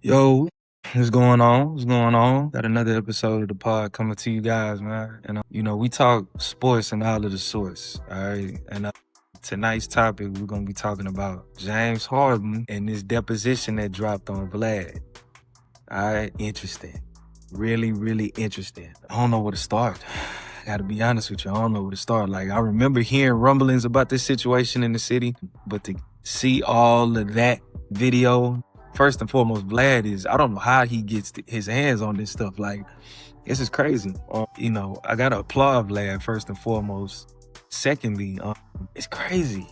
Yo, what's going on? What's going on? Got another episode of the pod coming to you guys, man. And we talk sports and all of the sorts. All right. And tonight's topic, we're gonna be talking about James Harden and this deposition that dropped on Vlad. All right, interesting. Really, really interesting. I don't know where to start. I gotta be honest with you. I don't know where to start. Like, I remember hearing rumblings about this situation in the city, but to see all of that video, first and foremost, Vlad I don't know how he gets his hands on this stuff. Like, this is crazy. I gotta applaud Vlad first and foremost. Secondly, it's crazy.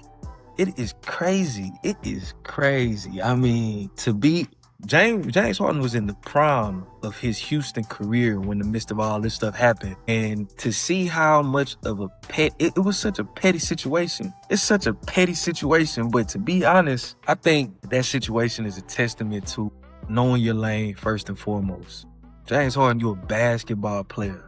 It is crazy. It is crazy. I mean, to be James Harden was in the prime of his Houston career when the midst of all this stuff happened. And to see how much of a it was such a petty situation. It's such a petty situation. But to be honest, I think that situation is a testament to knowing your lane first and foremost. James Harden, you're a basketball player.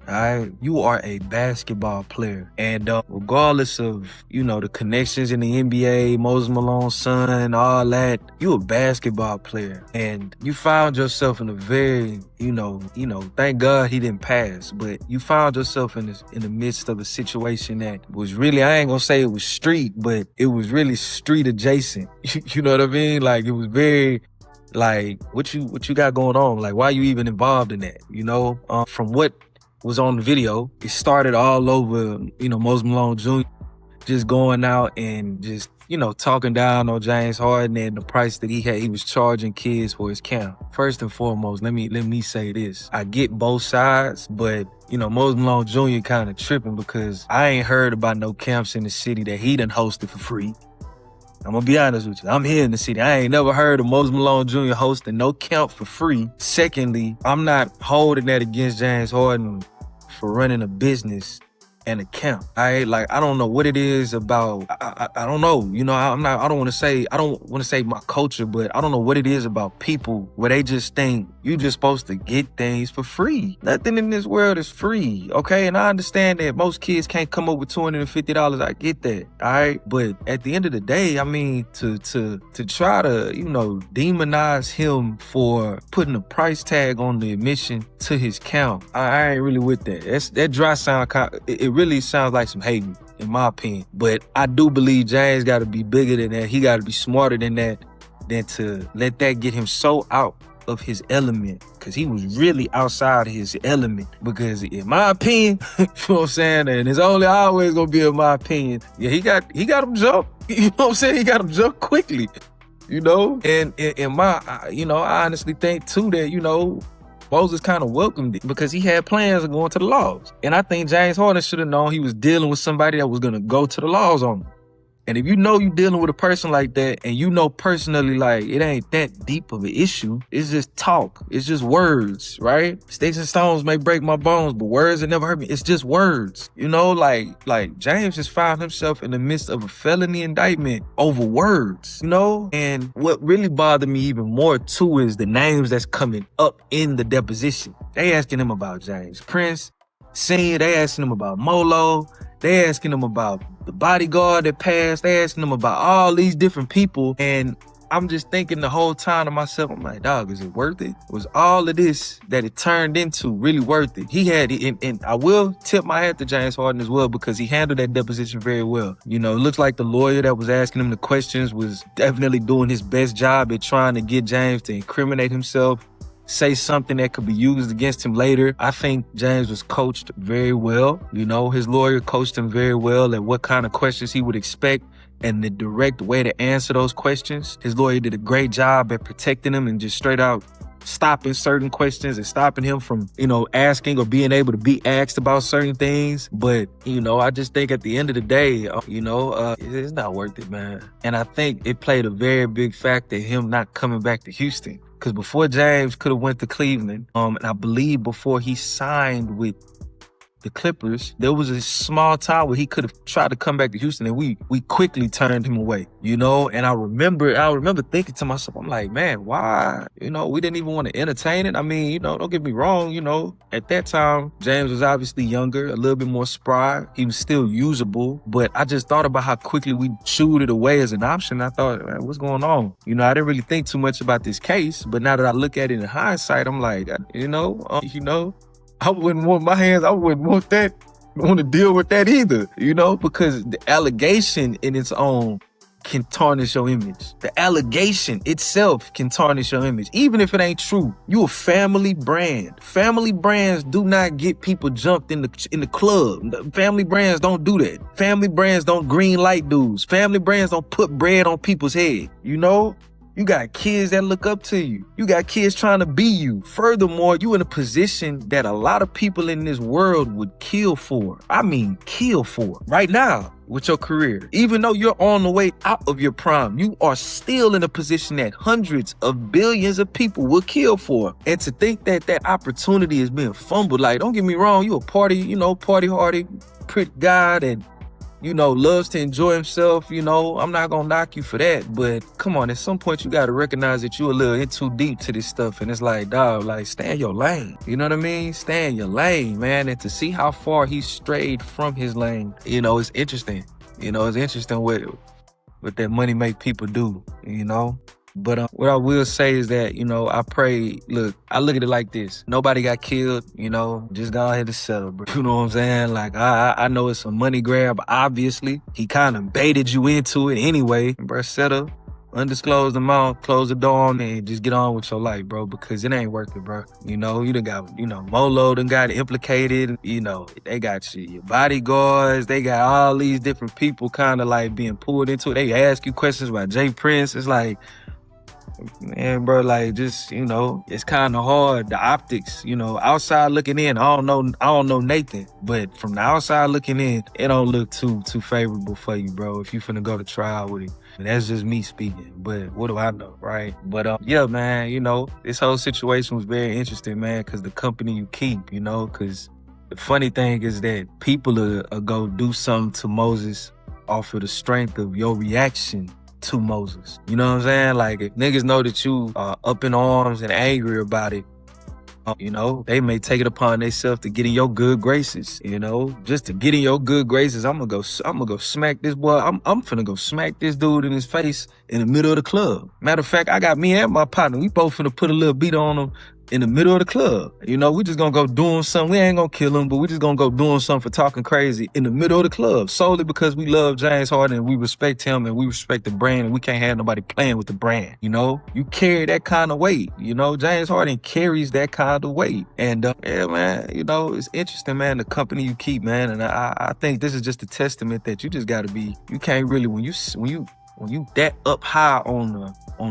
All right, you are a basketball player, and regardless of the connections in the NBA, Moses Malone's son, all that, you a basketball player, and you found yourself in a very, thank God he didn't pass, but you found yourself in the midst of a situation that was really, I ain't gonna say it was street, but it was really street adjacent. You know what I mean? Like, it was very. Like, what you got going on? Like, why are you even involved in that? From what was on the video, it started all over, Moses Malone Jr. just going out and just, talking down on James Harden and the price that he was charging kids for his camp. First and foremost, let me say this. I get both sides, but Moses Malone Jr. kind of tripping because I ain't heard about no camps in the city that he done hosted for free. I'm gonna be honest with you. I'm here in the city. I ain't never heard of Moses Malone Jr. hosting no camp for free. Secondly, I'm not holding that against James Harden for running a business and a camp. I don't know what it is about. I don't know. I don't want to say my culture, but I don't know what it is about people where they just think you just supposed to get things for free. Nothing in this world is free. Okay. And I understand that most kids can't come up with $250. I get that. All right. But at the end of the day, I mean, to try to, demonize him for putting a price tag on the admission to his camp, I ain't really with that. That dry sound, it really sounds like some hating, in my opinion. But I do believe James got to be bigger than that. He got to be smarter than that, than to let that get him so out of his element, because he was really outside his element. Because in my opinion, you know what I'm saying, and it's only always gonna be in my opinion, yeah, he got him jump. You know what I'm saying? He got him jump quickly. And in my, I honestly think too that Moses kind of welcomed it because he had plans of going to the laws. And I think James Harden should have known he was dealing with somebody that was going to go to the laws on him. And if you're dealing with a person like that, and personally, like, it ain't that deep of an issue, it's just talk. It's just words, right? Sticks and stones may break my bones, but words that never hurt me. It's just words. Like James just found himself in the midst of a felony indictment over words, And what really bothered me even more, too, is the names that's coming up in the deposition. They asking him about James Prince, Senior. They asking him about Molo. They asking him about the bodyguard that passed. They asking him about all these different people. And I'm just thinking the whole time to myself, I'm like, dog, is it worth it? Was all of this that it turned into really worth it? He had it, and I will tip my hat to James Harden as well, because he handled that deposition very well. It looks like the lawyer that was asking him the questions was definitely doing his best job at trying to get James to incriminate himself, say something that could be used against him later. I think James was coached very well. His lawyer coached him very well at what kind of questions he would expect and the direct way to answer those questions. His lawyer did a great job at protecting him and just straight out stopping certain questions and stopping him from, asking or being able to be asked about certain things. But, I just think at the end of the day, it's not worth it, man. And I think it played a very big factor in him not coming back to Houston. Because before James could have went to Cleveland, and I believe before he signed with the Clippers, there was a small time where he could have tried to come back to Houston, and we quickly turned him away, you know? And I remember thinking to myself, I'm like, man, why? You know, we didn't even want to entertain it. I mean, you know, don't get me wrong, you know, at that time, James was obviously younger, a little bit more spry. He was still usable, but I just thought about how quickly we chewed it away as an option. I thought, man, what's going on? You know, I didn't really think too much about this case, but now that I look at it in hindsight, I'm like, you know, I wouldn't want to deal with that either, you know, because the allegation in its own can tarnish your image. The allegation itself can tarnish your image. Even if it ain't true, you a family brand. Family brands do not get people jumped in the club. Family brands don't do that. Family brands don't green light dudes. Family brands don't put bread on people's head, you know? You got kids that look up to you. You got kids trying to be you. Furthermore, you in a position that a lot of people in this world would kill for. I mean, kill for. Right now, with your career. Even though you're on the way out of your prime, you are still in a position that hundreds of billions of people will kill for. And to think that that opportunity is being fumbled, like, don't get me wrong, you a party hardy, pretty guy that, you know, loves to enjoy himself, you know, I'm not gonna knock you for that, but come on, at some point you gotta recognize that you a little in too deep to this stuff, and it's like, dog, like, stay in your lane, you know what I mean? Stay in your lane, man, and to see how far he strayed from his lane, you know, it's interesting. You know, it's interesting what that money make people do, you know? But what I will say is that, you know, I look at it like this. Nobody got killed, you know, just go ahead and settle, bro. You know what I'm saying? Like, I know it's a money grab, obviously. He kind of baited you into it anyway. Bro, settle, undisclosed amount, close the door on it, and just get on with your life, bro, because it ain't worth it, bro. You know, you done got, you know, Molo done got implicated. You know, they got your bodyguards. They got all these different people kind of like being pulled into it. They ask you questions about Jay Prince. It's like, man, bro, like, just, you know, it's kind of hard. The optics, you know, outside looking in, I don't know Nathan, but from the outside looking in, it don't look too favorable for you, bro, if you finna go to trial with him. And that's just me speaking, but what do I know, right? But yeah, man, you know, this whole situation was very interesting, man, because the company you keep, you know, because the funny thing is that people are go do something to Moses off of the strength of your reaction to Moses. You know what I'm saying? Like, if niggas know that you are up in arms and angry about it, you know, they may take it upon themselves to get in your good graces, you know, just to get in your good graces. I'm gonna go smack this boy. I'm finna go smack this dude in his face in the middle of the club. Matter of fact, I got me and my partner, we both finna put a little beat on him in the middle of the club. You know, we just gonna go doing something. We ain't gonna kill him, but we just gonna go doing something for talking crazy in the middle of the club, solely because we love James Harden and we respect him and we respect the brand, and we can't have nobody playing with the brand. You know, you carry that kind of weight. You know, James Harden carries that kind of weight. And yeah, man, you know, it's interesting, man, the company you keep, man. And I think this is just a testament that you just gotta be, you can't really, when you that up high on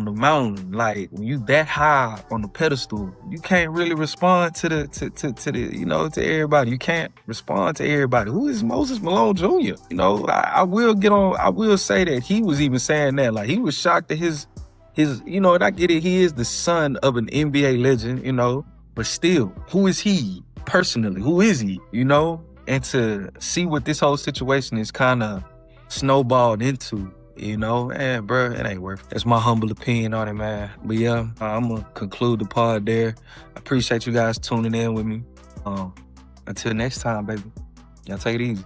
the mountain, like when you that high on the pedestal, you can't really respond to the you know, to everybody. You can't respond to everybody. Who is Moses Malone Jr.? You know, I will say that he was even saying that, like, he was shocked that his, you know, and I get it, he is the son of an NBA legend, you know, but still, who is he personally? Who is he? You know? And to see what this whole situation is kind of snowballed into, you know, and bro, it ain't worth it. That's my humble opinion on it, man. But yeah, I'm gonna conclude the pod there. I appreciate you guys tuning in with me. Until next time, baby. Y'all take it easy.